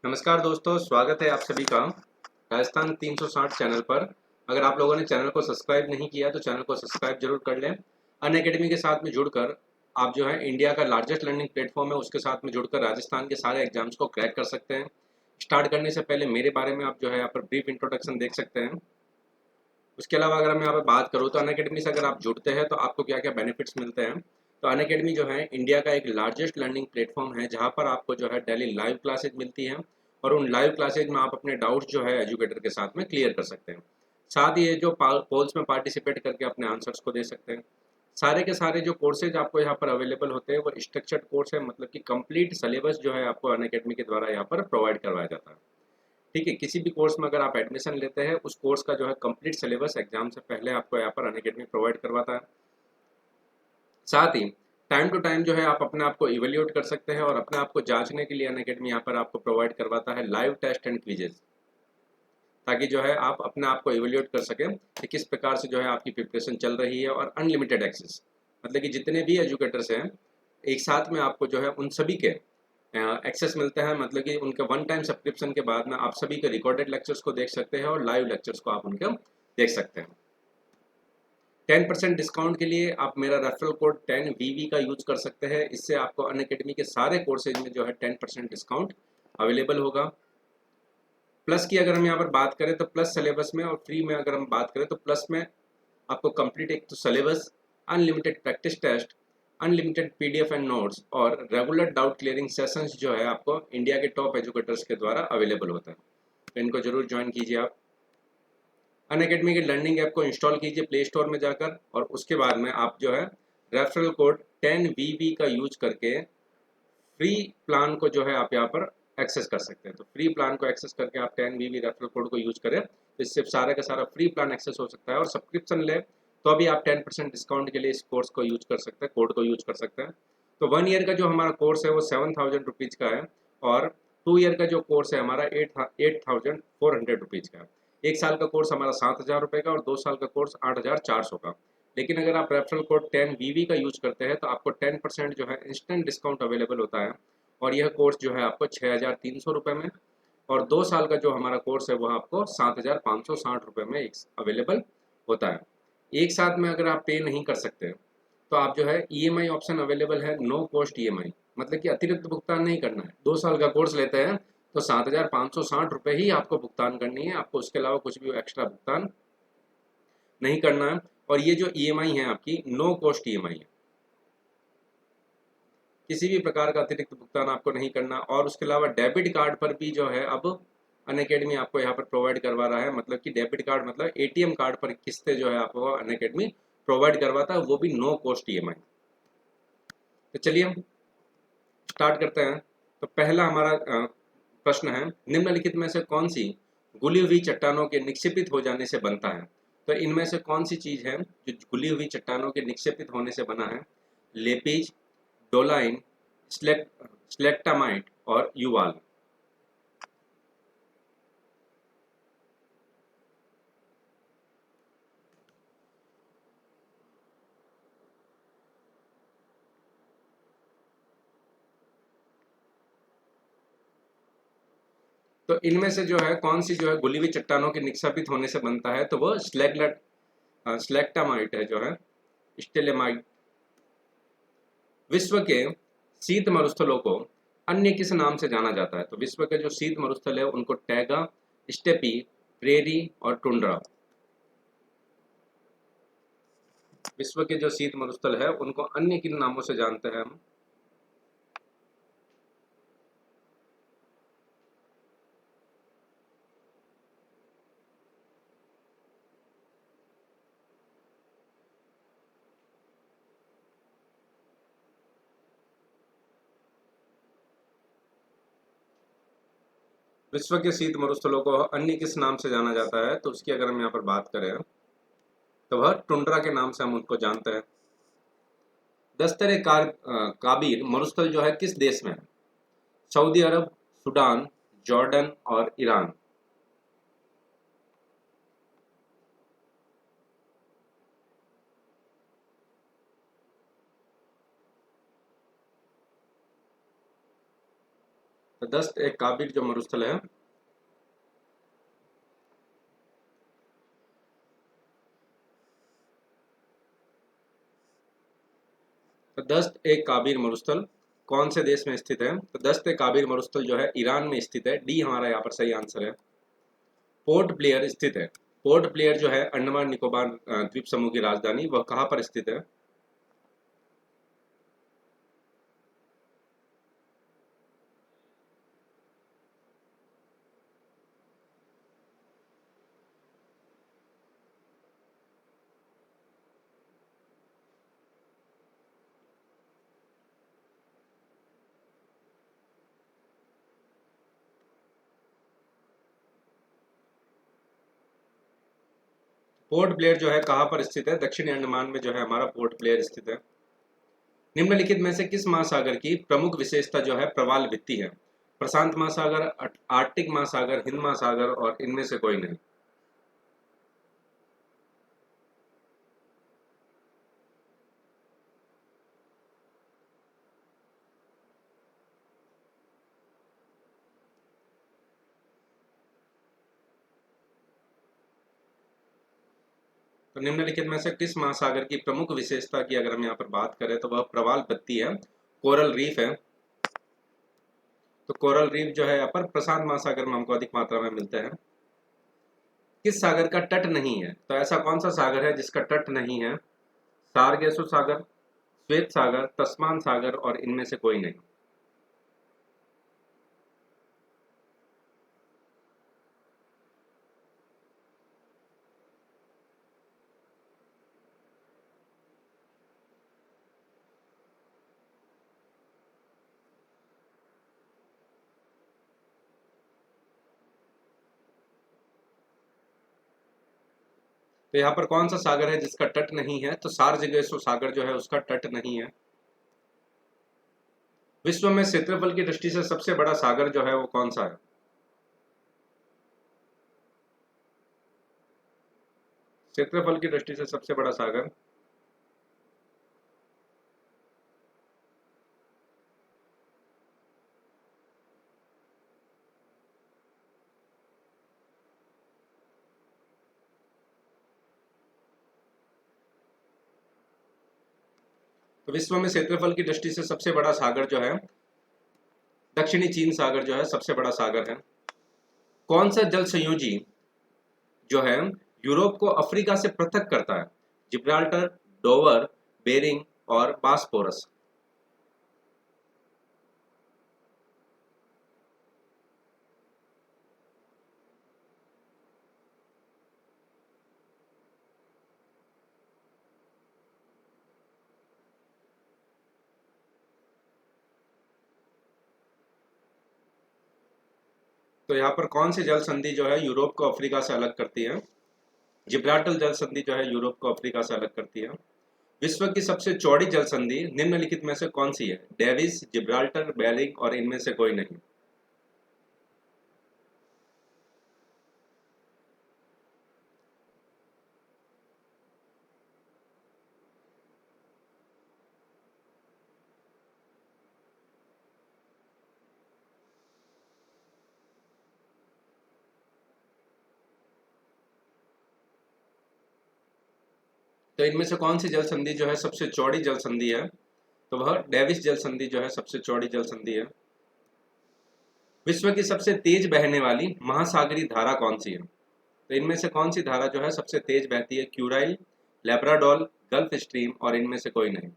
नमस्कार दोस्तों, स्वागत है आप सभी का राजस्थान 360 चैनल पर। अगर आप लोगों ने चैनल को सब्सक्राइब नहीं किया तो चैनल को सब्सक्राइब जरूर कर लें। अनअकैडमी के साथ में जुड़कर आप जो है इंडिया का लार्जेस्ट लर्निंग प्लेटफॉर्म है उसके साथ में जुड़कर राजस्थान के सारे एग्जाम्स को क्रैक कर सकते हैं। स्टार्ट करने से पहले मेरे बारे में आप जो है यहाँ पर ब्रीफ इंट्रोडक्शन देख सकते हैं। उसके अलावा अगर मैं यहाँ पर बात करूँ तो अनअकैडमी से अगर आप जुड़ते हैं तो आपको क्या क्या बेनिफिट्स मिलते हैं। तो अनअकैडमी जो है इंडिया का एक लार्जेस्ट लर्निंग प्लेटफॉर्म है जहाँ पर आपको जो है डेली लाइव क्लासेज मिलती हैं और उन लाइव क्लासेज में आप अपने डाउट्स जो है एजुकेटर के साथ में क्लियर कर सकते हैं। साथ ही ये जो पोल्स में पार्टिसिपेट करके अपने आंसर्स को दे सकते हैं। सारे के सारे जो कोर्सेज आपको यहाँ पर अवेलेबल होते हैं वो स्ट्रक्चर्ड कोर्स है, मतलब कि कंप्लीट सिलेबस जो है आपको अनअकैडमी के द्वारा यहाँ पर प्रोवाइड करवाया जाता है। ठीक है, किसी भी कोर्स में अगर आप एडमिशन लेते हैं उस कोर्स का जो है कंप्लीट सिलेबस एग्जाम से पहले आपको यहाँ पर अनअकैडमी प्रोवाइड करवाता है। साथ ही टाइम टू टाइम जो है आप अपने आप को इवेल्यूएट कर सकते हैं और अपने आप को जांचने के लिए अनअकैडमी यहाँ पर आपको प्रोवाइड करवाता है लाइव टेस्ट एंड क्विजेस, ताकि जो है आप अपने आप को इवेल्यूएट कर सकें कि किस प्रकार से जो है आपकी प्रिपरेशन चल रही है। और अनलिमिटेड एक्सेस, मतलब कि जितने भी एजुकेटर्स हैं एक साथ में आपको जो है उन सभी के एक्सेस मिलते हैं, मतलब कि उनके वन टाइम सब्सक्रिप्शन के बाद में आप सभी के रिकॉर्डेड लेक्चर्स को देख सकते हैं और लाइव लेक्चर्स को आप उनके देख सकते हैं। 10% डिस्काउंट के लिए आप मेरा रेफरल कोड 10VV का यूज कर सकते हैं। इससे आपको अनअकैडमी के सारे कोर्सेज में जो है 10% डिस्काउंट अवेलेबल होगा। प्लस की अगर हम यहाँ पर बात करें तो प्लस सिलेबस में और फ्री में अगर हम बात करें तो प्लस में आपको कंप्लीट एक तो syllabus, unlimited practice test, unlimited PDF and notes और रेगुलर डाउट क्लियरिंग सेशंस जो है आपको इंडिया के टॉप एजुकेटर्स के द्वारा अवेलेबल होता है। तो इनको जरूर ज्वाइन कीजिए आप। अनअकैडमी के लर्निंग ऐप को इंस्टॉल कीजिए प्ले स्टोर में जाकर और उसके बाद में आप जो है रेफरल कोड 10VV का यूज करके फ्री प्लान को जो है आप यहाँ पर एक्सेस कर सकते हैं। तो फ्री प्लान को एक्सेस करके आप 10VV रेफरल कोड को यूज करें तो इससे सारा का सारा फ्री प्लान एक्सेस हो सकता है। और सब्सक्रिप्शन ले तो अभी आप 10% डिस्काउंट के लिए इस कोर्स को यूज कर सकते हैं, कोड को यूज कर सकते हैं। तो 1 ईयर का जो हमारा कोर्स है वो 7,000 रुपीज़ का है और 2 ईयर का जो कोर्स है हमारा 8,400 रुपीज़ का है। 1 साल का कोर्स हमारा 7,000 रुपये का और 2 साल का कोर्स 8,400 का। लेकिन अगर आप रेफरल कोड 10VV का यूज करते हैं तो आपको 10% जो है इंस्टेंट डिस्काउंट अवेलेबल होता है और यह कोर्स जो है आपको 6,300 रुपये में और 2 साल का जो हमारा कोर्स है वह आपको 7,560 रुपये में अवेलेबल होता है। एक साथ में अगर आप पे नहीं कर सकते तो आप जो है ईएमआई ऑप्शन अवेलेबल है, नो कॉस्ट ईएमआई, मतलब कि अतिरिक्त भुगतान नहीं करना है। 2 साल का कोर्स लेते हैं तो 7,560 रुपये ही आपको भुगतान करनी है, आपको उसके अलावा कुछ भी एक्स्ट्रा भुगतान नहीं करना है। और ये जो ईएमआई है आपकी नो कॉस्ट ईएमआई है, किसी भी प्रकार का अतिरिक्त भुगतान आपको नहीं करना। और उसके अलावा डेबिट कार्ड पर भी जो है अब अनअकैडमी आपको यहाँ पर प्रोवाइड करवा रहा है, मतलब कि डेबिट कार्ड मतलब एटीएम कार्ड पर किस्तें जो है आपको अनअकैडमी प्रोवाइड करवाता है, वो भी नो कॉस्ट ईएमआई। तो चलिए हम स्टार्ट करते हैं। तो पहला हमारा प्रश्न है, निम्नलिखित में से कौन सी गुली हुई चट्टानों के निक्षेपित हो जाने से बनता है। तो इनमें से कौन सी चीज है जो गुली हुई चट्टानों के निक्षेपित होने से बना है। लेपिज, डोलाइन, स्लेक्टामाइट और युवाल। तो इनमें से जो है कौन सी जो है गुली हुई चट्टानों के निक्षेपित होने से बनता है, तो वो स्लेक्टामाइट है जो है, स्टेलेमाइट। विश्व के शीत मरुस्थलों को अन्य किस नाम से जाना जाता है। तो विश्व के जो शीत मरुस्थल है उनको टैगा, स्टेपी, प्रेरी और टुंड्रा। विश्व के जो शीत मरुस्थल है उनको अन्य किन नामों से जानते हैं हम। विश्व के शीत मरुस्थलों को अन्य किस नाम से जाना जाता है, तो उसकी अगर हम यहाँ पर बात करें तो वह टुंड्रा के नाम से हम उनको जानते हैं। दस्तरे काबीर मरुस्थल जो है किस देश में है। सऊदी अरब, सूडान, जॉर्डन और ईरान। तो दस्त एक काबिल जो मरुस्थल है, तो दस्त एक काबिल मरुस्थल कौन से देश में स्थित है? तो दस्त एक काबिल मरुस्थल जो है ईरान में स्थित है। डी हमारा यहाँ पर सही आंसर है। पोर्ट ब्लेयर स्थित है। पोर्ट ब्लेयर जो है अंडमान निकोबार द्वीप समूह की राजधानी, वह कहाँ पर स्थित है? पोर्ट ब्लेयर जो है कहाँ पर स्थित है? दक्षिणी अंडमान में जो है हमारा पोर्ट ब्लेयर स्थित है। निम्नलिखित में से किस महासागर की प्रमुख विशेषता जो है प्रवाल भित्ति है? प्रशांत महासागर, आर्कटिक महासागर, हिंद महासागर और इनमें से कोई नहीं। तो निम्नलिखित में से किस महासागर की प्रमुख विशेषता की अगर हम यहाँ पर बात करें तो वह प्रवाल भित्ति है, कोरल रीफ है। तो कोरल रीफ जो है यहाँ पर प्रशांत महासागर में हमको अधिक मात्रा में मिलते हैं। किस सागर का तट नहीं है? तो ऐसा कौन सा सागर है जिसका तट नहीं है? सार्गेसु सागर, श्वेत सागर, तस्मान सागर और इनमें से कोई नहीं। तो यहाँ पर कौन सा सागर है जिसका तट नहीं है? तो सार्गेसु सागर जो है उसका तट नहीं है। विश्व में क्षेत्रफल की दृष्टि से सबसे बड़ा सागर जो है वो कौन सा है? क्षेत्रफल की दृष्टि से सबसे बड़ा सागर, तो विश्व में क्षेत्रफल की दृष्टि से सबसे बड़ा सागर जो है दक्षिणी चीन सागर जो है सबसे बड़ा सागर है। कौन सा जल संयोजी जो है यूरोप को अफ्रीका से पृथक करता है? जिब्राल्टर, डोवर, बेरिंग और बास्पोरस। तो यहाँ पर कौन सी जल संधि जो है यूरोप को अफ्रीका से अलग करती है? जिब्राल्टर जल संधि जो है यूरोप को अफ्रीका से अलग करती है। विश्व की सबसे चौड़ी जल संधि निम्नलिखित में से कौन सी है? डेविस, जिब्राल्टर, बेरिंग और इनमें से कोई नहीं। तो इनमें से कौन सी जल संधि जो है सबसे चौड़ी जल संधि है? तो वह डेविस जल संधि जो है सबसे चौड़ी जल संधि है। विश्व की सबसे तेज बहने वाली महासागरीय धारा कौन सी है? तो इनमें से कौन सी धारा जो है सबसे तेज बहती है? क्यूराइल, लेब्राडोल, गल्फ स्ट्रीम और इनमें से कोई नहीं।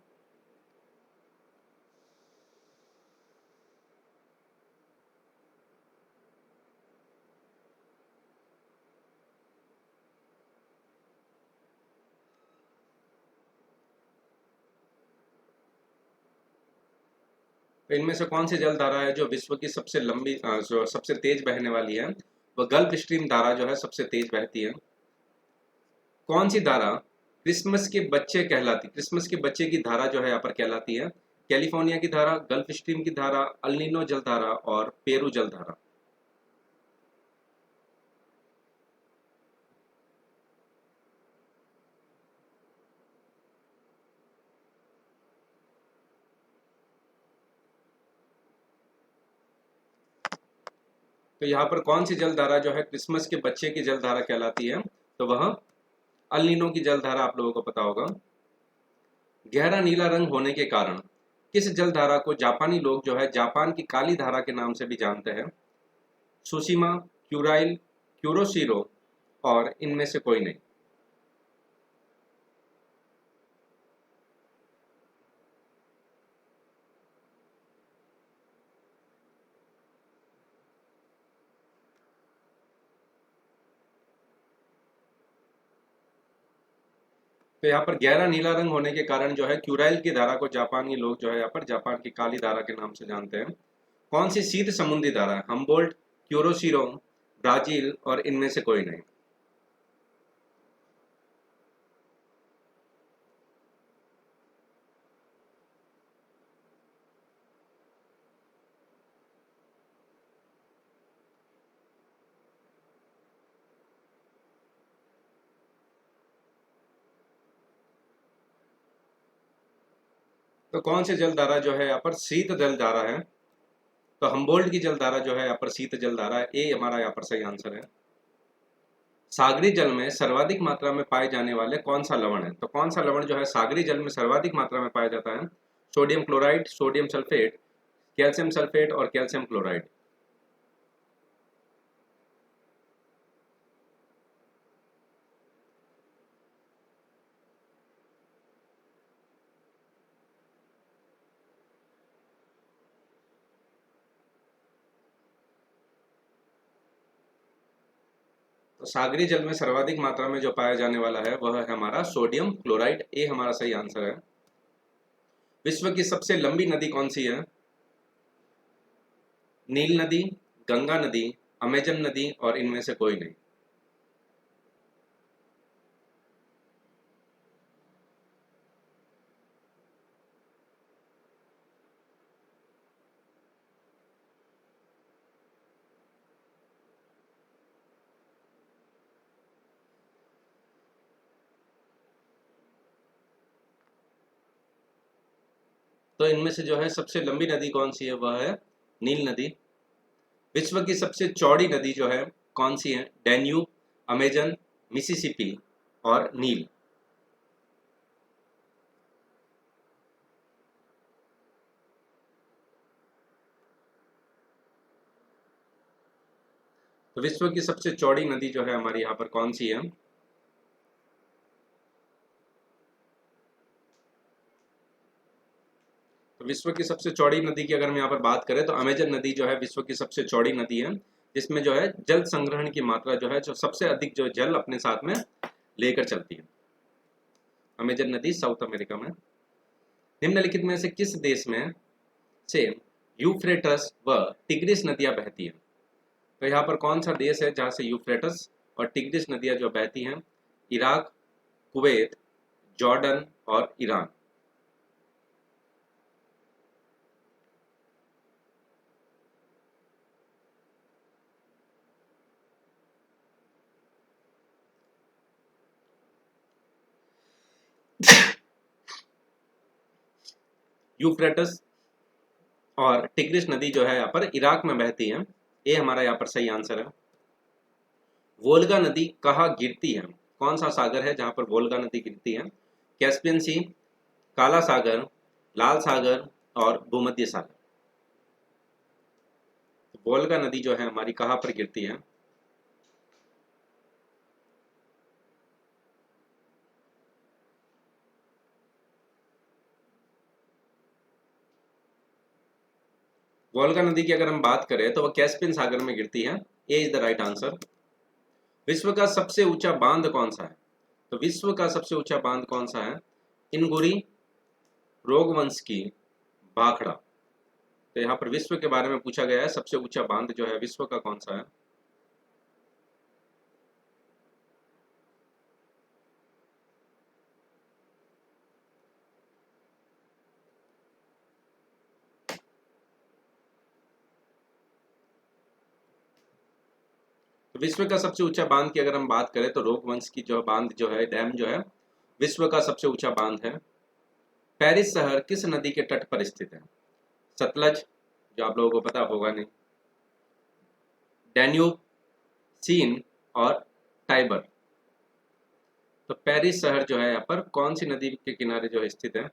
तो इनमें से कौन सी जल धारा है जो विश्व की सबसे लंबी जो सबसे तेज बहने वाली है? वह गल्फ स्ट्रीम धारा जो है सबसे तेज बहती है। कौन सी धारा क्रिसमस के बच्चे कहलाती, क्रिसमस के बच्चे की धारा जो है यहाँ पर कहलाती है? कैलिफोर्निया की धारा, गल्फ स्ट्रीम की धारा, अल्निनो जल धारा और पेरू जल धारा। तो यहाँ पर कौन सी जलधारा जो है क्रिसमस के बच्चे की जलधारा कहलाती है, तो वह अल नीनो की जलधारा आप लोगों को पता होगा। गहरा नीला रंग होने के कारण किस जलधारा को जापानी लोग जो है जापान की काली धारा के नाम से भी जानते हैं? सुशीमा, क्यूराइल, क्यूरोशिरो और इनमें से कोई नहीं। तो यहाँ पर गहरा नीला रंग होने के कारण जो है क्यूराइल की धारा को जापानी लोग जो है यहाँ पर जापान की काली धारा के नाम से जानते हैं। कौन सी शीत समुद्री धारा है? हम्बोल्ट, क्यूरोशिरो, ब्राजील और इनमें से कोई नहीं। तो कौन सी जलधारा जो है यहाँ पर शीत जलधारा है? तो हम्बोल्ट की जलधारा जो है यहाँ पर शीत जलधारा है। ए हमारा यहाँ पर सही आंसर है। सागरी जल में सर्वाधिक मात्रा में पाए जाने वाले कौन सा लवण है? तो कौन सा लवण जो है सागरी जल में सर्वाधिक मात्रा में पाया जाता है? Sodium chloride, sodium sulphate, calcium sulphate और कैल्शियम क्लोराइड। तो सागरी जल में सर्वाधिक मात्रा में जो पाया जाने वाला है वह है हमारा सोडियम क्लोराइड। ए हमारा सही आंसर है। विश्व की सबसे लंबी नदी कौन सी है? नील नदी, गंगा नदी, अमेजन नदी और इनमें से कोई नहीं। तो इनमें से जो है सबसे लंबी नदी कौन सी है? वह है नील नदी। विश्व की सबसे चौड़ी नदी जो है कौन सी है? डैन्यूब, अमेजन, मिसिसिपी और नील। तो विश्व की सबसे चौड़ी नदी जो है हमारी यहाँ पर कौन सी है? तो विश्व की सबसे चौड़ी नदी की अगर हम यहाँ पर बात करें तो अमेजन नदी जो है विश्व की सबसे चौड़ी नदी है, जिसमें जो है जल संग्रहण की मात्रा जो है जो सबसे अधिक जो जल अपने साथ में लेकर चलती है। अमेजन नदी साउथ अमेरिका में। निम्नलिखित में से किस देश में से यूफ्रेटस व टिग्रिस नदियां बहती हैं? तो यहाँ पर कौन सा देश है जहाँ से यूफ्रेटस और टिग्रिस नदियां जो बहती हैं? इराक, कुवैत, जॉर्डन और ईरान। यूफ्रेटस और टिग्रिस नदी जो है यहाँ पर इराक में बहती है। ये हमारा यहाँ पर सही आंसर है। वोल्गा नदी कहाँ गिरती है? कौन सा सागर है जहाँ पर वोल्गा नदी गिरती है? कैस्पियन सी, काला सागर, लाल सागर और भूमध्य सागर। वोल्गा नदी जो है हमारी कहाँ पर गिरती है? वोल्गा नदी की अगर हम बात करें तो वह कैस्पियन सागर में गिरती है। ए इज द राइट आंसर। विश्व का सबसे ऊंचा बांध कौन सा है? तो विश्व का सबसे ऊंचा बांध कौन सा है? इनगुरी, रोगवंश की, भाखड़ा। तो यहाँ पर विश्व के बारे में पूछा गया है, सबसे ऊंचा बांध जो है विश्व का कौन सा है? तो विश्व का सबसे ऊंचा बांध की अगर हम बात करें तो रोगवंश की जो बांध जो है डैम जो है विश्व का सबसे ऊंचा बांध है। पेरिस शहर किस नदी के तट पर स्थित है? सतलज, जो आप लोगों को पता होगा नहीं, डैन्यूब, सीन और टाइबर। तो पेरिस शहर जो है यहाँ पर कौन सी नदी के किनारे जो है स्थित है?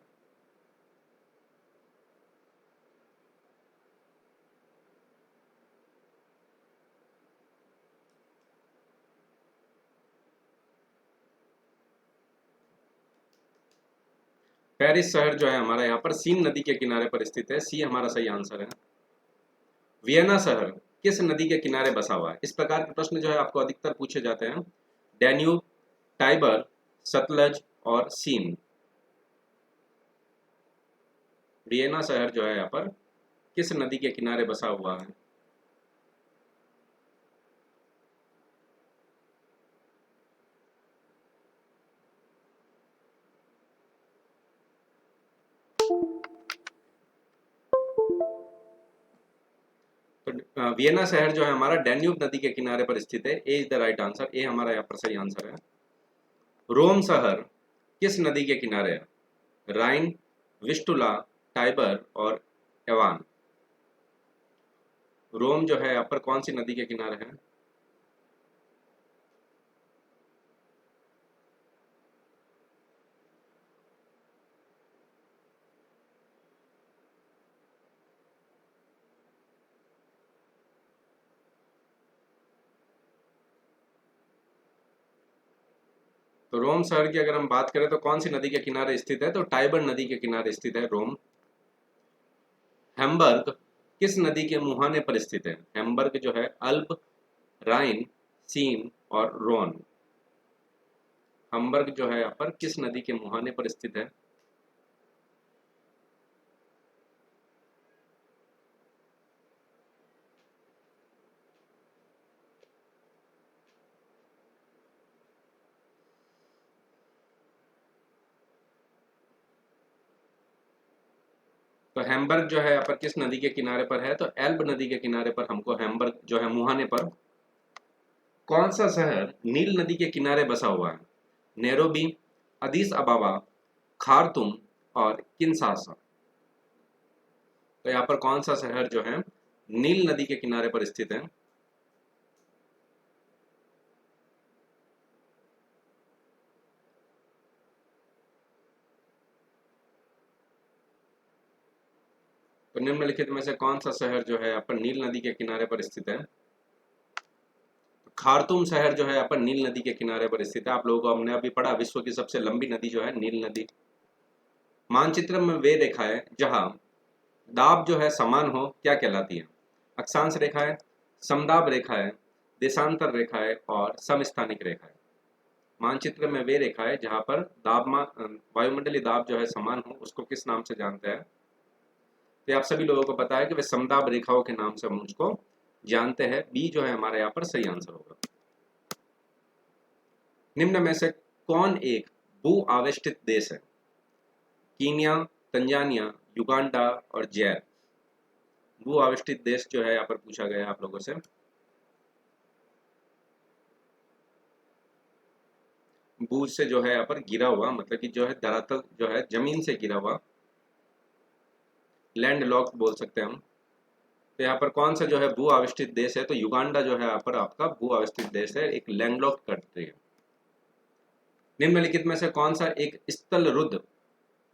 पेरिस शहर जो है हमारा यहाँ पर सीन नदी के किनारे पर स्थित है। सी हमारा सही आंसर है। वियना शहर किस नदी के किनारे बसा हुआ है? इस प्रकार के प्रश्न जो है आपको अधिकतर पूछे जाते हैं। डैन्यूब, टाइबर, सतलज और सीन। वियना शहर जो है यहाँ पर किस नदी के किनारे बसा हुआ है? तो वियना शहर जो है हमारा डैन्यूब नदी के किनारे पर स्थित है। ए इज द राइट आंसर। ए हमारा यहाँ पर सही आंसर है। रोम शहर किस नदी के किनारे है? राइन, विस्टुला, टाइबर और एवान। रोम जो है यहाँ पर कौन सी नदी के किनारे है? तो रोम शहर की अगर हम बात करें तो कौन सी नदी के किनारे स्थित है? तो टाइबर नदी के किनारे स्थित है रोम। हैम्बर्ग किस नदी के मुहाने पर स्थित है? हैम्बर्ग जो है अल्प, राइन, सीन और रोन। हैम्बर्ग जो है यहाँ पर किस नदी के मुहाने पर स्थित है? तो हैम्बर्ग जो है यहाँ पर किस नदी के किनारे पर है? तो एल्ब नदी के किनारे पर हमको हैम्बर्ग जो है मुहाने पर। कौन सा शहर नील नदी के किनारे बसा हुआ है? नैरोबी, अदीस अबाबा, खार्तुम और किन्शासा। तो यहाँ पर कौन सा शहर जो है नील नदी के किनारे पर स्थित है? तो निम्नलिखित में से कौन सा शहर जो है यहाँ पर नील नदी के किनारे पर स्थित है? खार्तूम शहर जो है यहाँ पर नील नदी के किनारे पर स्थित है। आप लोगों को हमने अभी पढ़ा, विश्व की सबसे लंबी नदी जो है नील नदी। मानचित्र में वे रेखाएं जहां दाब जो है समान हो क्या कहलाती है? अक्षांश रेखाएं, समदाब रेखाएं, देशांतर रेखाएं और समस्थानिक रेखाएं। मानचित्र में वे रेखाएं जहां पर वायुमंडलीय दाब जो है समान हो उसको किस नाम से जानते हैं? तो आप सभी लोगों को पता है कि वे समदाब रेखाओं के नाम से हम उसको जानते हैं। बी जो है हमारे यहाँ पर सही आंसर होगा। निम्न में से कौन एक भू आवेष्टित देश है? कीनिया, तंजानिया, युगांडा और जैर। भू आवेष्टित देश जो है यहाँ पर पूछा गया है आप लोगों से। भू से जो है यहाँ पर गिरा हुआ, मतलब कि जो है धरातल जो है जमीन से गिरा हुआ, लैंड लॉक्ड बोल सकते हैं हम। तो यहाँ पर कौन सा जो है भू आविष्टित देश है? तो युगांडा जो है यहाँ पर आपका भू आविष्टित देश है, एक लैंडलॉक्ड कंट्री है। निम्नलिखित में से कौन सा एक स्थलरुद्ध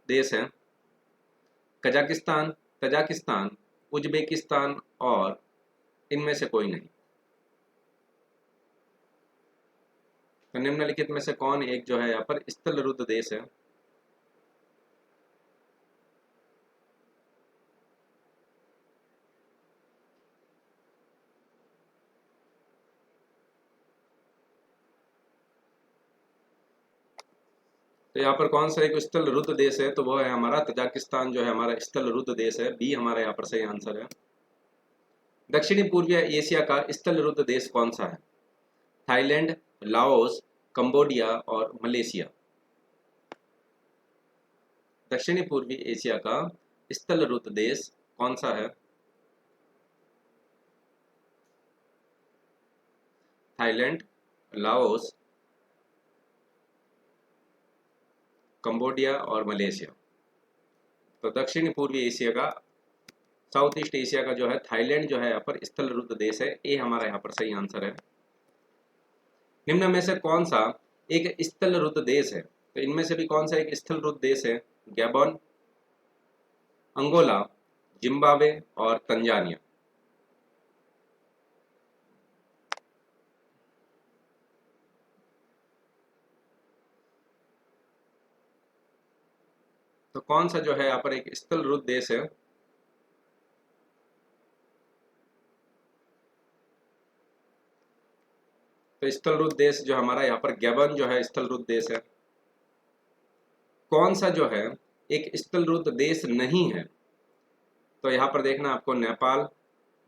देश है? कजाकिस्तान, तजाकिस्तान, उज्बेकिस्तान और इनमें से कोई नहीं। तो निम्नलिखित में से कौन एक जो है यहाँ पर स्थलरुद्ध देश है? तो यहाँ पर कौन सा एक स्थलरुद्ध देश है? तो वो है हमारा तजाकिस्तान जो है हमारा स्थलरुद्ध देश है। बी हमारा यहाँ पर सही आंसर है। दक्षिणी पूर्वी एशिया का स्थलरुद्ध देश कौन सा है? थाईलैंड, लाओस, कंबोडिया और मलेशिया। दक्षिणी पूर्वी एशिया का स्थलरुद्ध देश कौन सा है? थाईलैंड, लाओस, कंबोडिया और मलेशिया। तो दक्षिणी पूर्वी एशिया का साउथ ईस्ट एशिया का जो है थाईलैंड जो है यहाँ पर स्थल रुद्ध देश है। ए हमारा यहाँ पर सही आंसर है। निम्न में से कौन सा एक स्थल रुद्ध देश है? तो इनमें से भी कौन सा एक स्थल रुद्ध देश है? गैबोन, अंगोला, जिम्बाब्वे और तंजानिया। तो कौन सा जो है यहाँ पर एक स्थल रुद्ध देश है? तो स्थल रुद्ध देश जो हमारा यहाँ पर गैबन जो है स्थल रुद्ध देश है। कौन सा जो है एक स्थल रुद्ध देश नहीं है? तो यहाँ पर देखना आपको नेपाल,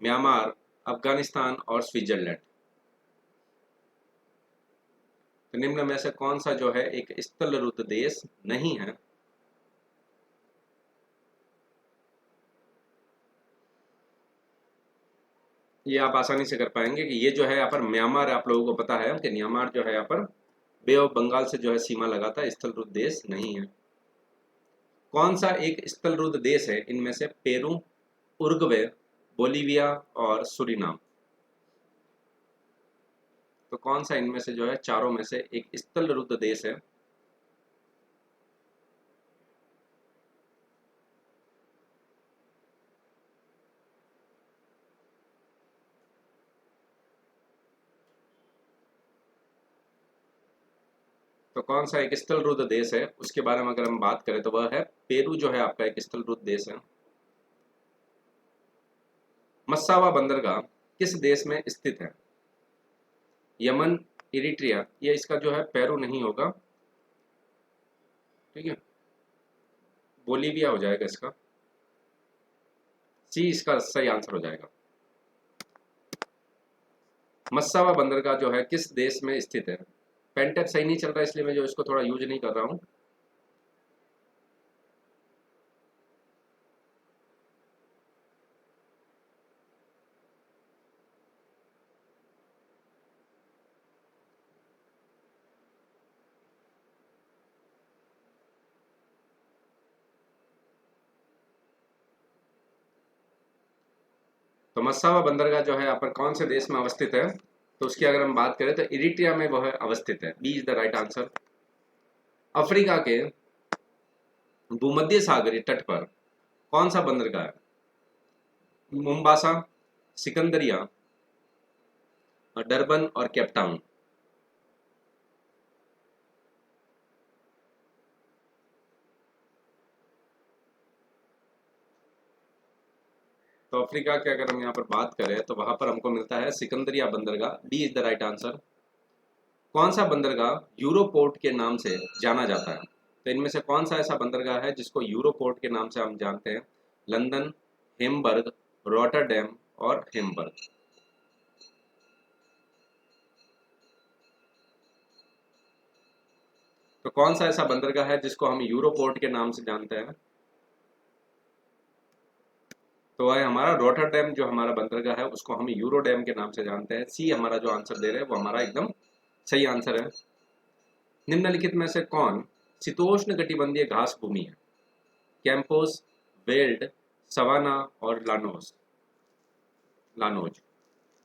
म्यांमार, अफगानिस्तान और स्विट्जरलैंड। तो निम्न में से कौन सा जो है एक स्थल रुद्ध देश नहीं है? ये आप आसानी से कर पाएंगे कि ये जो है यहाँ पर म्यांमार, आप लोगों को पता है कि म्यांमार जो है यहाँ पर बे ऑफ बंगाल से जो है सीमा लगाता है, स्थल रुद्ध देश नहीं है। कौन सा एक स्थल रुद्ध देश है इनमें से? पेरू, उरुग्वे, बोलीविया और सूरीनाम। तो कौन सा इनमें से जो है चारों में से एक स्थल रुद्ध देश है? तो कौन सा एक स्थल रुद्ध देश है उसके बारे में अगर हम बात करें तो वह है पेरू जो है आपका एक स्थल रुद्ध देश है। मस्सावा बंदरगाह किस देश में स्थित है? यमन, इरिट्रिया, ये इसका जो है पेरू नहीं होगा, ठीक है, बोलीविया हो जाएगा इसका। सी इसका सही आंसर हो जाएगा। मस्सावा बंदरगाह जो है किस देश में स्थित है? पेंटेप सही नहीं चल रहा इसलिए मैं जो इसको थोड़ा यूज नहीं कर रहा हूं। तो मस्सावा बंदरगाह जो है यहाँ पर कौन से देश में अवस्थित है? तो उसकी अगर हम बात करें तो इरिट्रिया में वह अवस्थित है। B is the right answer. Africa के भूमध्य सागरीय तट पर कौन सा बंदरगाह है? मुम्बासा, सिकंदरिया, डरबन और केपटाउन। तो अफ्रीका की अगर हम यहाँ पर बात करें तो वहां पर हमको मिलता है सिकंदरिया बंदरगाह। D is the right answer. कौन सा बंदरगाह यूरोपोर्ट के नाम से जाना जाता है? तो इनमें से कौन सा ऐसा बंदरगाह है जिसको यूरोपोर्ट के नाम से हम जानते हैं? लंदन, हेम्बर्ग, रॉटरडैम और हेम्बर्ग। तो कौन सा ऐसा बंदरगाह है जिसको हम यूरोपोर्ट के नाम से जानते हैं? तो वह हमारा रॉटरडैम जो हमारा बंदरगाह है उसको हम यूरोडैम के नाम से जानते हैं। सी हमारा जो आंसर दे रहे हैं वो हमारा एकदम सही आंसर है। निम्नलिखित में से कौन शीतोष्ण कटिबंधीय घास भूमि है? कैंपोस, वेल्ड, सवाना और llanos. Llanos,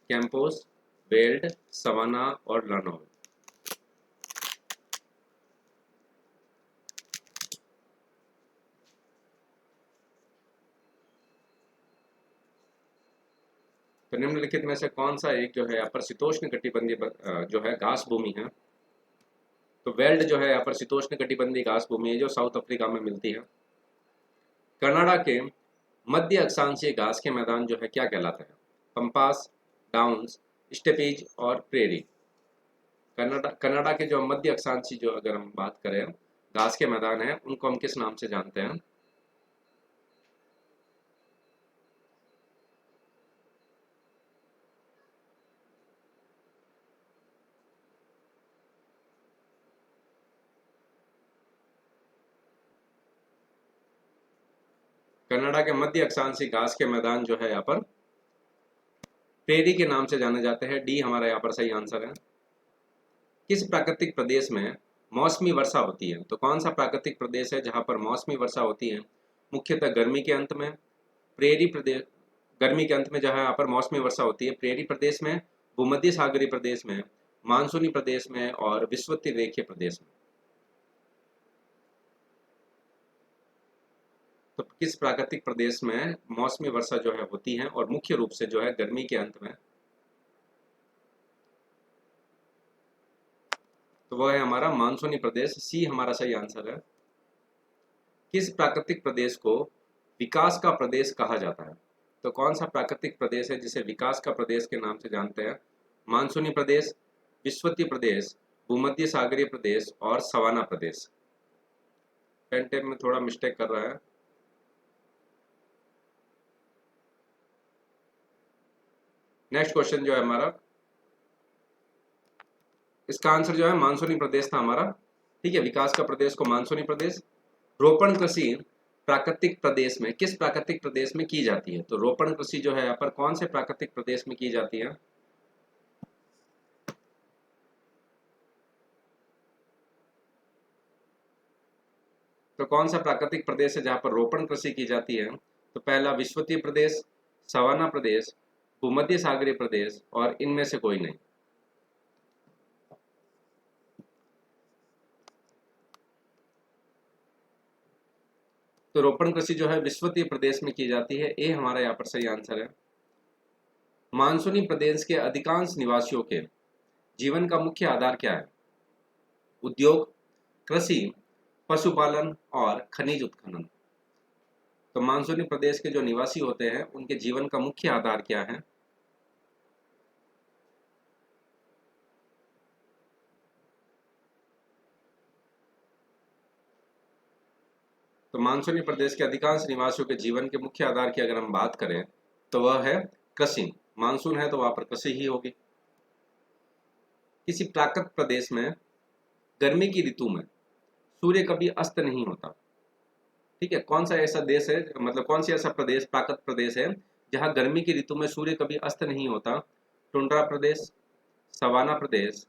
campos, veld, savanna और लानोज। तो निम्नलिखित में से कौन सा एक जो है यहाँ पर शीतोष्ण कटिबंधीय जो है घास भूमि है? तो वेल्ड जो है यहाँ पर शीतोष्ण कटिबंधीय घास भूमि है जो साउथ अफ्रीका में मिलती है। कनाडा के मध्य अक्षांशीय घास के मैदान जो है क्या कहलाता है? पंपास, डाउन्स, स्टेपीज और प्रेरी। कनाडा के जो मध्य अक्षांशीय जो अगर हम बात करें घास के मैदान है उनको हम किस नाम से जानते हैं? कनाडा के मध्य अक्षांशीय घास के मैदान जो है यहाँ पर प्रेरी के नाम से जाने जाते हैं। डी हमारा यहाँ पर सही आंसर है। किस प्राकृतिक प्रदेश में मौसमी वर्षा होती है? तो कौन सा प्राकृतिक प्रदेश है जहाँ पर मौसमी वर्षा होती है? मुख्यतः गर्मी के अंत में, प्रेरी प्रदेश, गर्मी के अंत में जो है यहाँ पर मौसमी वर्षा होती है प्रेरी प्रदेश में, भूमध्य सागरीय प्रदेश में, मानसूनी प्रदेश में और विषुवतीय रेखीय प्रदेश में। तो किस प्राकृतिक प्रदेश में मौसमी वर्षा जो है होती है और मुख्य रूप से जो है गर्मी के अंत में, तो वह है हमारा मानसूनी प्रदेश, सी हमारा सही आंसर है। किस प्राकृतिक प्रदेश को विकास का प्रदेश कहा जाता है? तो कौन सा प्राकृतिक प्रदेश है जिसे विकास का प्रदेश के नाम से जानते हैं? मानसूनी प्रदेश, विषुवतीय प्रदेश, भूमध्य सागरीय प्रदेश और सवाना प्रदेश। पेन टेप में थोड़ा मिस्टेक कर रहा है। नेक्स्ट क्वेश्चन जो है हमारा, इसका आंसर जो है मानसूनी प्रदेश था हमारा। ठीक है, विकास का प्रदेश को मानसूनी प्रदेश। रोपण कृषि प्राकृतिक प्रदेश में किस प्राकृतिक प्रदेश में की जाती है? तो रोपण कृषि जो है यहाँ पर कौन से प्राकृतिक प्रदेश में की जाती है? तो कौन सा प्राकृतिक प्रदेश है जहां पर रोपण कृषि की जाती है? तो पहला विषुवतीय प्रदेश, सवाना प्रदेश, भूमध्य सागरीय प्रदेश और इनमें से कोई नहीं। तो रोपण कृषि जो है विषुवतीय प्रदेश में की जाती है, ये हमारा यहाँ पर सही आंसर है। मानसूनी प्रदेश के अधिकांश निवासियों के जीवन का मुख्य आधार क्या है? उद्योग, कृषि, पशुपालन और खनिज उत्खनन। तो मानसूनी प्रदेश के जो निवासी होते हैं उनके जीवन का मुख्य आधार क्या है? तो मानसूनी प्रदेश के अधिकांश निवासियों के जीवन के मुख्य आधार की अगर हम बात करें तो वह है कृषि। मानसून है तो वहां पर कृषि ही होगी। किसी प्राकृतिक प्रदेश में गर्मी की ऋतु में सूर्य कभी अस्त नहीं होता। ठीक है, कौन सा ऐसा देश है, मतलब कौन सा ऐसा प्रदेश, प्राकृतिक प्रदेश है जहां गर्मी की ऋतु में सूर्य कभी अस्त नहीं होता? टुंड्रा प्रदेश, सवाना प्रदेश,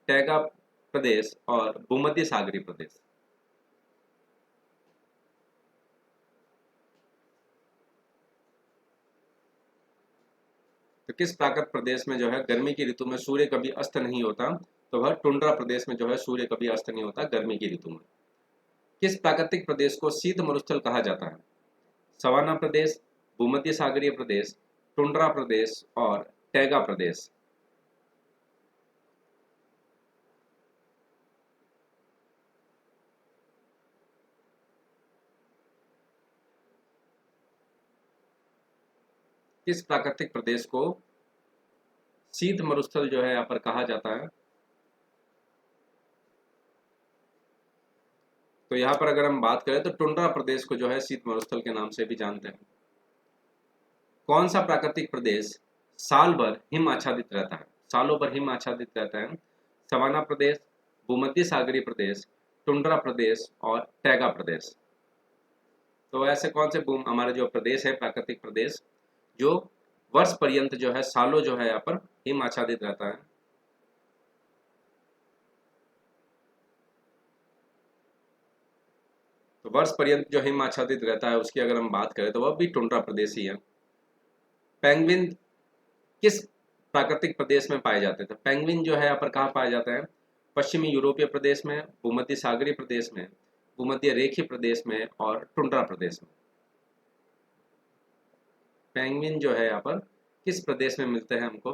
टैगा प्रदेश और भूमध्य सागरीय प्रदेश। तो किस प्राकृतिक प्रदेश में जो है गर्मी की ऋतु में सूर्य कभी अस्त नहीं होता? तो वह टुंड्रा प्रदेश में जो है सूर्य कभी अस्त नहीं होता गर्मी की ऋतु में। किस प्राकृतिक प्रदेश को शीत मरुस्थल कहा जाता है? सवाना प्रदेश, भूमध्य सागरीय प्रदेश, टुंड्रा प्रदेश और टैगा प्रदेश। किस प्राकृतिक प्रदेश को शीत मरुस्थल जो है यहाँ पर कहा जाता है? तो यहाँ पर अगर हम बात करें तो टुंड्रा प्रदेश को जो है शीत मरुस्थल के नाम से भी जानते हैं। कौन सा प्राकृतिक प्रदेश साल भर हिम आच्छादित रहता है? सालों भर हिम आच्छादित रहता है। सवाना प्रदेश, भूमध्य सागरीय प्रदेश, टुंड्रा प्रदेश और टैगा प्रदेश। तो ऐसे कौन से हमारे जो प्रदेश है प्राकृतिक प्रदेश जो वर्ष पर्यंत जो है सालों जो है यहाँ पर हिम आच्छादित रहता है? तो वर्ष पर्यंत जो हिम आच्छादित रहता है उसकी अगर हम बात करें तो वह भी टुंड्रा प्रदेश ही है। पेंगुइन किस प्राकृतिक प्रदेश में पाए जाते थे? पेंगुइन जो है यहाँ पर कहाँ पाया जाता है? पश्चिमी यूरोपीय प्रदेश में, भूमध्य सागरीय प्रदेश में, भूमध्य रेखीय प्रदेश में और टुंड्रा प्रदेश में। पेंगुइन जो है यहाँ पर किस प्रदेश में मिलते हैं हमको?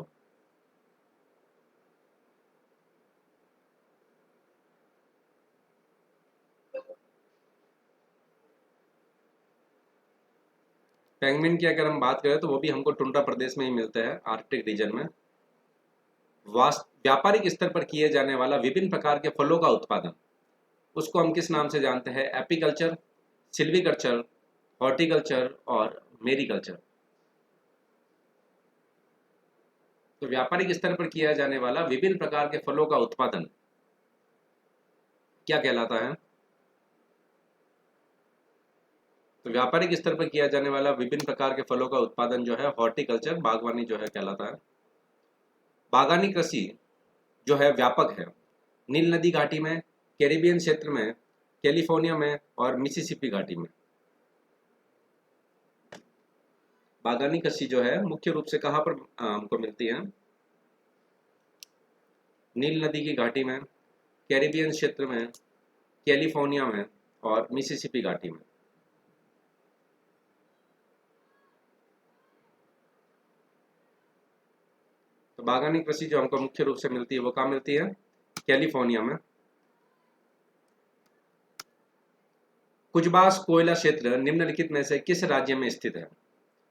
पेंगुइन की अगर हम बात करें तो वो भी हमको टुंड्रा प्रदेश में ही मिलते हैं, आर्कटिक रीजन में। व्यापारिक स्तर पर किए जाने वाला विभिन्न प्रकार के फलों का उत्पादन, उसको हम किस नाम से जानते हैं? एपीकल्चर, सिल्वीकल्चर, हॉर्टिकल्चर और मेरीकल्चर। तो व्यापारिक स्तर पर किया जाने वाला विभिन्न प्रकार के फलों का उत्पादन क्या कहलाता है? तो व्यापारिक स्तर पर किया जाने वाला विभिन्न प्रकार के फलों का उत्पादन जो है हॉर्टिकल्चर, बागवानी जो है कहलाता है। बागानी कृषि जो है व्यापक है नील नदी घाटी में, कैरिबियन क्षेत्र में, कैलिफोर्निया में और मिसिसिपी घाटी में। बागानी कृषि जो है मुख्य रूप से कहाँ पर हमको मिलती है? नील नदी की घाटी में, कैरिबियन क्षेत्र में, कैलिफोर्निया में और मिसिसिपी घाटी में। तो बागानी कृषि जो हमको मुख्य रूप से मिलती है वो कहाँ मिलती है? कैलिफोर्निया में। कुजबास कोयला क्षेत्र निम्नलिखित में से किस राज्य में स्थित है?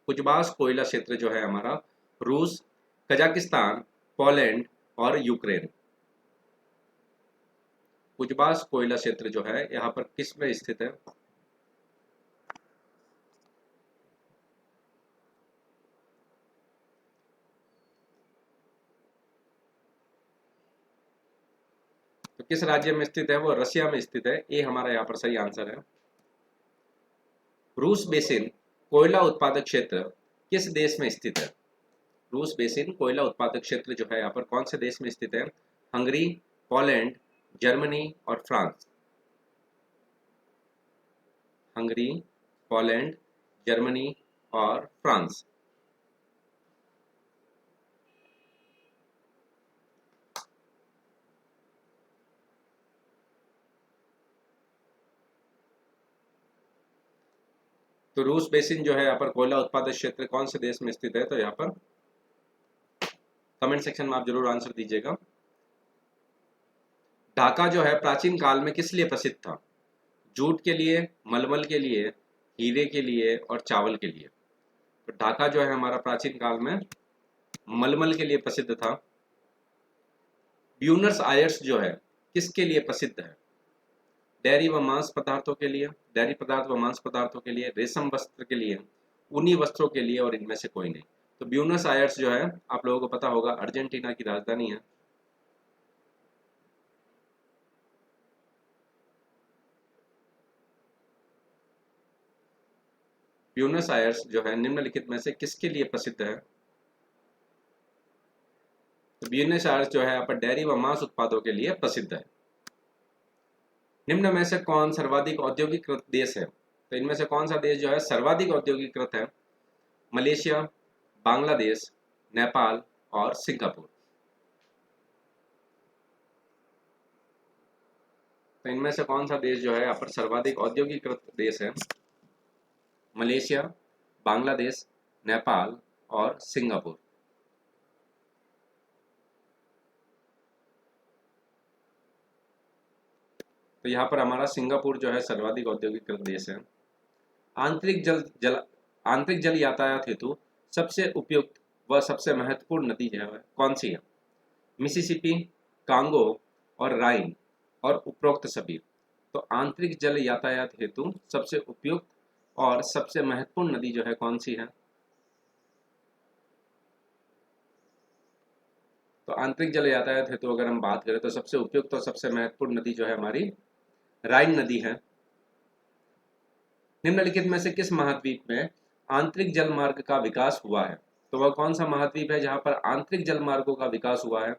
कुजबास कोयला क्षेत्र जो है हमारा रूस, कजाकिस्तान, पोलैंड और यूक्रेन। कुजबास कोयला क्षेत्र जो है यहाँ पर किस में स्थित है? तो किस राज्य में स्थित है? वो रशिया में स्थित है। ये हमारा यहाँ पर सही आंसर है। रूस बेसिन कोयला उत्पादक क्षेत्र किस देश में स्थित है? रूस बेसिन कोयला उत्पादक क्षेत्र जो है यहाँ पर कौन से देश में स्थित है? हंगरी, पोलैंड, जर्मनी और फ्रांस। हंगरी, पोलैंड, जर्मनी और फ्रांस। तो रूस बेसिन जो है यहाँ पर कोयला उत्पादक क्षेत्र कौन से देश में स्थित है? तो यहाँ पर कमेंट सेक्शन में आप जरूर आंसर दीजिएगा। ढाका जो है प्राचीन काल में किस लिए प्रसिद्ध था? जूट के लिए, मलमल के लिए, हीरे के लिए और चावल के लिए। तो ढाका जो है हमारा प्राचीन काल में मलमल के लिए प्रसिद्ध था। ब्यूनस आयर्स जो है किसके लिए प्रसिद्ध है? डेयरी व मांस पदार्थों के लिए, डेयरी पदार्थ व मांस पदार्थों के लिए, रेशम वस्त्र के लिए, ऊनी वस्त्रों के लिए और इनमें से कोई नहीं। तो ब्यूनस आयर्स जो है आप लोगों को पता होगा अर्जेंटीना की राजधानी है। ब्यूनस आयर्स जो है निम्नलिखित में से किसके लिए प्रसिद्ध है? तो ब्यूनस आयर्स जो है यहाँ पर डेयरी व मांस उत्पादों के लिए प्रसिद्ध है। निम्न में से कौन सर्वाधिक औद्योगिकृत देश है? तो इनमें से कौन सा देश जो है सर्वाधिक औद्योगिकृत है? मलेशिया, बांग्लादेश, नेपाल और सिंगापुर। तो इनमें से कौन सा देश जो है यहाँ पर सर्वाधिक औद्योगिकृत देश है? मलेशिया, बांग्लादेश, नेपाल और सिंगापुर। तो यहाँ पर हमारा सिंगापुर जो है सर्वाधिक औद्योगिकृत देश है। आंतरिक जल आंतरिक जल यातायात हेतु सबसे उपयुक्त व सबसे महत्वपूर्ण नदी जो है कौन सी है? मिसिसिपी, कांगो और राइन और उपरोक्त सभी। तो आंतरिक जल यातायात हेतु सबसे उपयुक्त और सबसे महत्वपूर्ण नदी जो है कौन सी है? तो आंतरिक जल यातायात हेतु अगर हम बात करें तो सबसे उपयुक्त और सबसे महत्वपूर्ण नदी जो है हमारी राइन नदी है। निम्नलिखित में से किस महाद्वीप में आंतरिक जल मार्ग का विकास हुआ है? तो वह कौन सा महाद्वीप है जहां पर आंतरिक जल मार्गों का विकास हुआ है?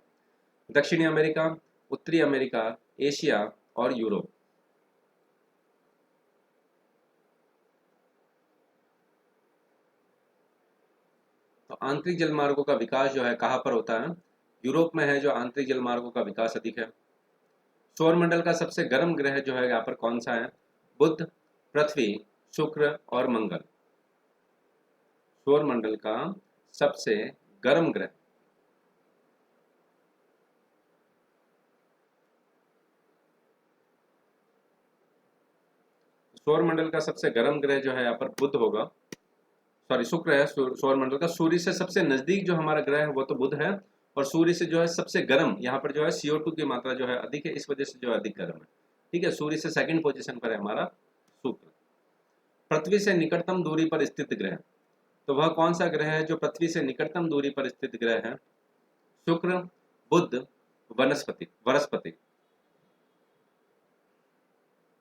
दक्षिणी अमेरिका, उत्तरी अमेरिका, एशिया और यूरोप। तो आंतरिक जल मार्गों का विकास जो है कहाँ पर होता है? यूरोप में है जो आंतरिक जल मार्गों का विकास अधिक है। सौरमंडल का सबसे गर्म ग्रह जो है यहाँ पर कौन सा है? बुध, पृथ्वी, शुक्र और मंगल। सौरमंडल का सबसे गर्म ग्रह सौरमंडल का सबसे गर्म ग्रह जो है यहाँ पर बुध होगा, सॉरी शुक्र है। सौरमंडल का सूर्य से सबसे नजदीक जो हमारा ग्रह है वो तो बुध है, और सूर्य से जो है सबसे गर्म यहाँ पर जो है CO2 की मात्रा जो है अधिक है, इस वजह से जो है अधिक गर्म है। ठीक है, सूर्य से सेकंड पोजीशन पर है हमारा शुक्र। पृथ्वी से निकटतम दूरी पर स्थित ग्रह, तो वह कौन सा ग्रह है जो पृथ्वी से निकटतम दूरी पर स्थित ग्रह है? शुक्र, बुध, वनस्पति।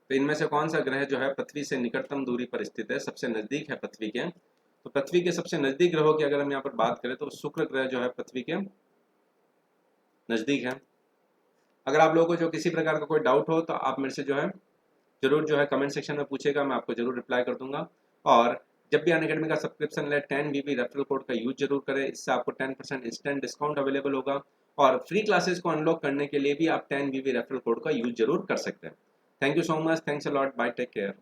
तो इनमें से कौन सा ग्रह जो है पृथ्वी से निकटतम दूरी पर स्थित है, सबसे नजदीक है पृथ्वी के? तो पृथ्वी के सबसे नजदीक ग्रहों की अगर हम यहाँ पर बात करें तो शुक्र ग्रह जो है पृथ्वी के नजदीक है। अगर आप लोगों को जो किसी प्रकार का कोई डाउट हो तो आप मेरे से जो है जरूर जो है कमेंट सेक्शन में पूछेगा, मैं आपको जरूर रिप्लाई कर दूंगा। और जब भी अनअकैडमी का सब्सक्रिप्शन ले 10 वीवी रेफरल कोड का यूज जरूर करें, इससे आपको 10% इंस्टेंट डिस्काउंट अवेलेबल होगा। और फ्री क्लासेस को अनलॉक करने के लिए भी आप 10 वीवी रेफरल कोड का यूज जरूर कर सकते हैं। Thank you so much, thanks a lot, bye, take care.